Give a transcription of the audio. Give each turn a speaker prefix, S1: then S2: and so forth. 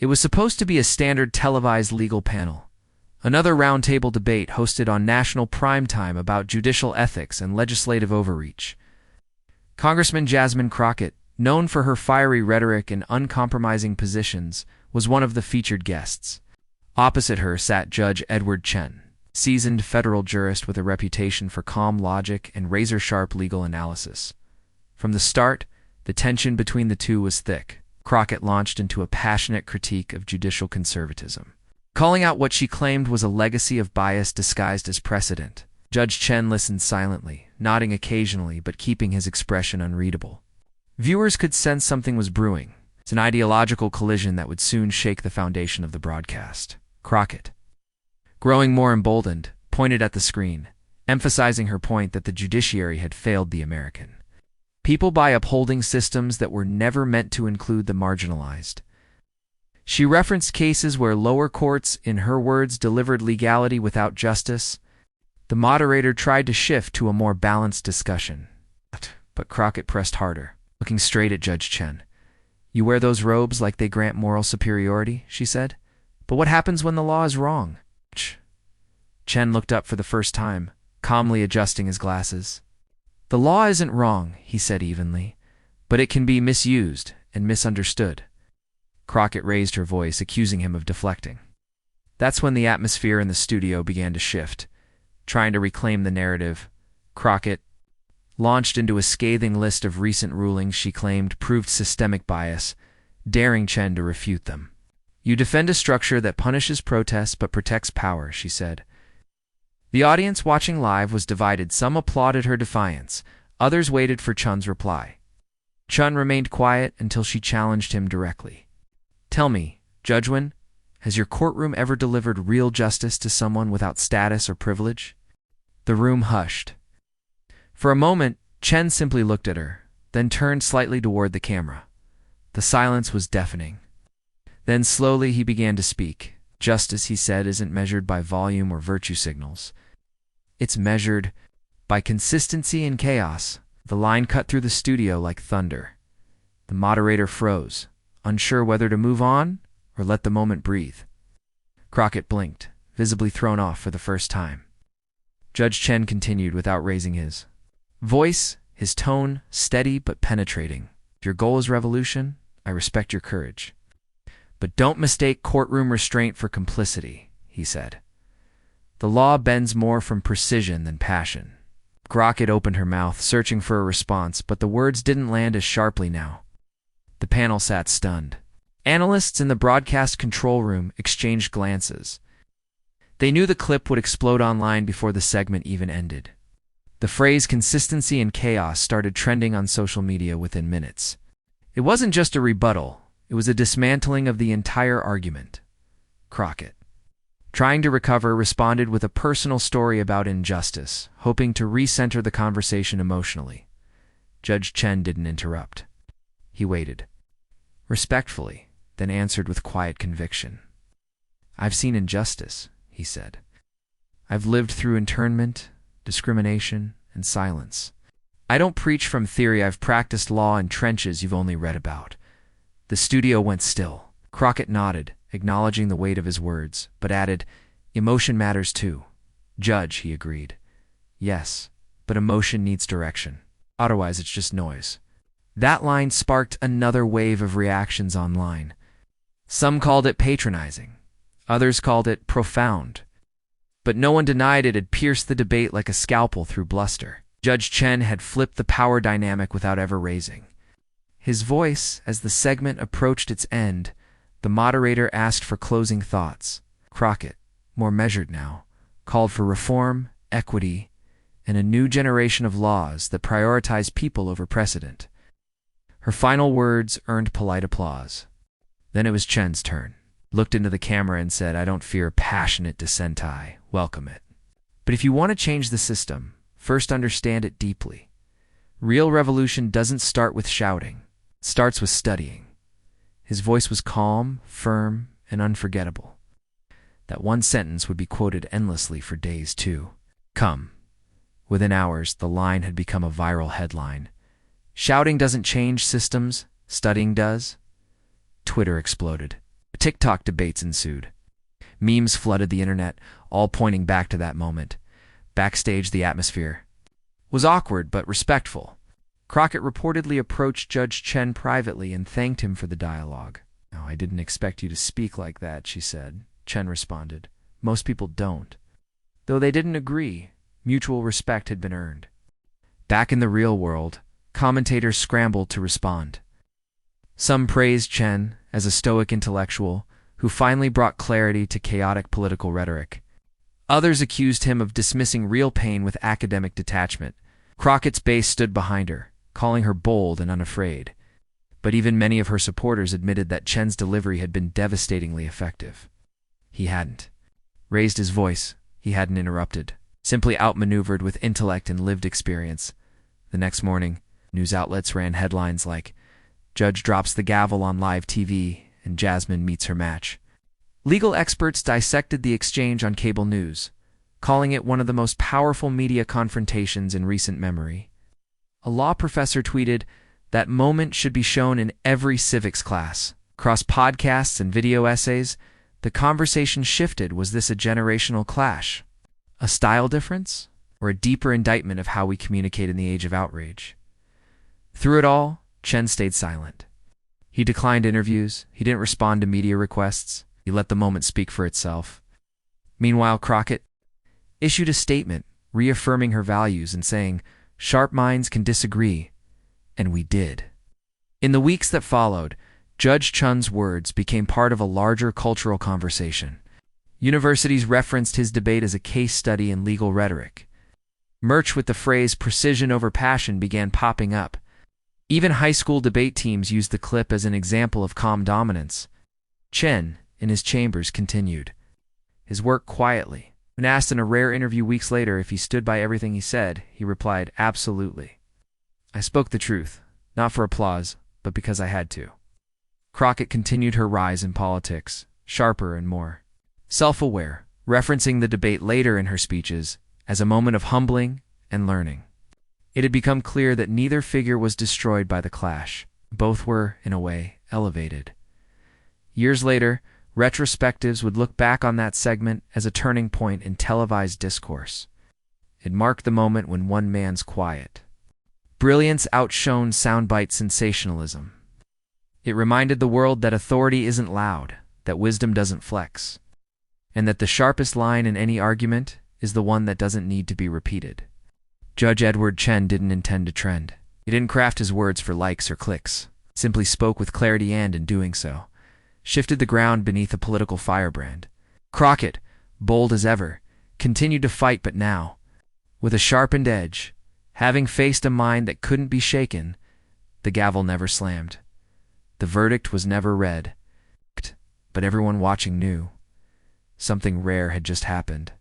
S1: It was supposed to be a standard televised legal panel, another roundtable debate hosted on national primetime about judicial ethics and legislative overreach. Congressman Jasmine Crockett, known for her fiery rhetoric and uncompromising positions, was one of the featured guests. Opposite her sat Judge Edward Chen, seasoned federal jurist with a reputation for calm logic and razor-sharp legal analysis. From the start, the tension between the two was thick. Crockett launched into a passionate critique of judicial conservatism, calling out what she claimed was a legacy of bias disguised as precedent. Judge Chen listened silently, nodding occasionally but keeping his expression unreadable. Viewers could sense something was brewing. It's an ideological collision that would soon shake the foundation of the broadcast. Crockett, growing more emboldened, pointed at the screen, emphasizing her point that the judiciary had failed the American people by upholding systems that were never meant to include the marginalized. She referenced cases where lower courts, in her words, delivered legality without justice. The moderator tried to shift to a more balanced discussion. But Crockett pressed harder, looking straight at Judge Chen. "You wear those robes like they grant moral superiority," she said. "But what happens when the law is wrong?" Chen looked up for the first time, calmly adjusting his glasses. "The law isn't wrong," he said evenly, "but it can be misused and misunderstood." Crockett raised her voice, accusing him of deflecting. That's when the atmosphere in the studio began to shift. Trying to reclaim the narrative, Crockett launched into a scathing list of recent rulings she claimed proved systemic bias, daring Chen to refute them. "You defend a structure that punishes protests but protects power," she said. The audience watching live was divided. Some applauded her defiance. Others waited for Chen's reply. Chen remained quiet until she challenged him directly. "Tell me, JudgeWhen, has your courtroom ever delivered real justice to someone without status or privilege?" The room hushed. For a moment, Chen simply looked at her, then turned slightly toward the camera. The silence was deafening. Then slowly he began to speak. "Justice," he said, "isn't measured by volume or virtue signals. It's measured by consistency and chaos." The line cut through the studio like thunder. The moderator froze, unsure whether to move on or let the moment breathe. Crockett blinked, visibly thrown off for the first time. Judge Chen continued without raising his voice, his tone steady but penetrating. "If your goal is revolution, I respect your courage. But don't mistake courtroom restraint for complicity," he said. "The law bends more from precision than passion." Crockett opened her mouth, searching for a response, but the words didn't land as sharply now. The panel sat stunned. Analysts in the broadcast control room exchanged glances. They knew the clip would explode online before the segment even ended. The phrase "consistency and chaos" started trending on social media within minutes. It wasn't just a rebuttal. It was a dismantling of the entire argument. Crockett, trying to recover, responded with a personal story about injustice, hoping to recenter the conversation emotionally. Judge Chen didn't interrupt. He waited, respectfully, then answered with quiet conviction. "I've seen injustice," he said. "I've lived through internment, discrimination, and silence. I don't preach from theory. I've practiced law in trenches you've only read about." The studio went still. Crockett nodded, acknowledging the weight of his words, but added, "Emotion matters too." "Judge," he agreed. "Yes, but emotion needs direction. Otherwise it's just noise." That line sparked another wave of reactions online. Some called it patronizing. Others called it profound. But no one denied it had pierced the debate like a scalpel through bluster. Judge Chen had flipped the power dynamic without ever raising his voice. As the segment approached its end, the moderator asked for closing thoughts. Crockett, more measured now, called for reform, equity, and a new generation of laws that prioritize people over precedent. Her final words earned polite applause. Then it was Chen's turn. Looked into the camera and said, "I don't fear passionate dissent. I welcome it. But if you want to change the system, first understand it deeply. Real revolution doesn't start with shouting. It starts with studying." His voice was calm, firm, and unforgettable. That one sentence would be quoted endlessly for days, too. Come. Within hours, the line had become a viral headline. "Shouting doesn't change systems, studying does." Twitter exploded. TikTok debates ensued. Memes flooded the internet, all pointing back to that moment. Backstage, the atmosphere was awkward but respectful. Crockett reportedly approached Judge Chen privately and thanked him for the dialogue. "Oh, I didn't expect you to speak like that," she said. Chen responded, "Most people don't." Though they didn't agree, mutual respect had been earned. Back in the real world, commentators scrambled to respond. Some praised Chen as a stoic intellectual who finally brought clarity to chaotic political rhetoric. Others accused him of dismissing real pain with academic detachment. Crockett's base stood behind her, calling her bold and unafraid. But even many of her supporters admitted that Chen's delivery had been devastatingly effective. He hadn't raised his voice, he hadn't interrupted, simply outmaneuvered with intellect and lived experience. The next morning, news outlets ran headlines like, "Judge drops the gavel on live TV and Jasmine meets her match." Legal experts dissected the exchange on cable news, calling it one of the most powerful media confrontations in recent memory. A law professor tweeted, "That moment should be shown in every civics class." Across podcasts and video essays, the conversation shifted. Was this a generational clash? A style difference? Or a deeper indictment of how we communicate in the age of outrage? Through it all, Chen stayed silent. He declined interviews, he didn't respond to media requests, he let the moment speak for itself. Meanwhile, Crockett issued a statement reaffirming her values and saying, "Sharp minds can disagree," and we did. In the weeks that followed, Judge Chen's words became part of a larger cultural conversation. Universities referenced his debate as a case study in legal rhetoric. Merch with the phrase "precision over passion" began popping up. Even high school debate teams used the clip as an example of calm dominance. Chen, in his chambers, continued his work quietly. When asked in a rare interview weeks later if he stood by everything he said, he replied, "Absolutely. I spoke the truth, not for applause, but because I had to." Crockett continued her rise in politics, sharper and more self-aware, referencing the debate later in her speeches as a moment of humbling and learning. It had become clear that neither figure was destroyed by the clash. Both were, in a way, elevated. Years later, retrospectives would look back on that segment as a turning point in televised discourse. It marked the moment when one man's quiet brilliance outshone soundbite sensationalism. It reminded the world that authority isn't loud, that wisdom doesn't flex, and that the sharpest line in any argument is the one that doesn't need to be repeated. Judge Edward Chen didn't intend to trend. He didn't craft his words for likes or clicks. He simply spoke with clarity and, in doing so, shifted the ground beneath a political firebrand. Crockett, bold as ever, continued to fight, but now, with a sharpened edge, having faced a mind that couldn't be shaken. The gavel never slammed. The verdict was never read. But everyone watching knew something rare had just happened.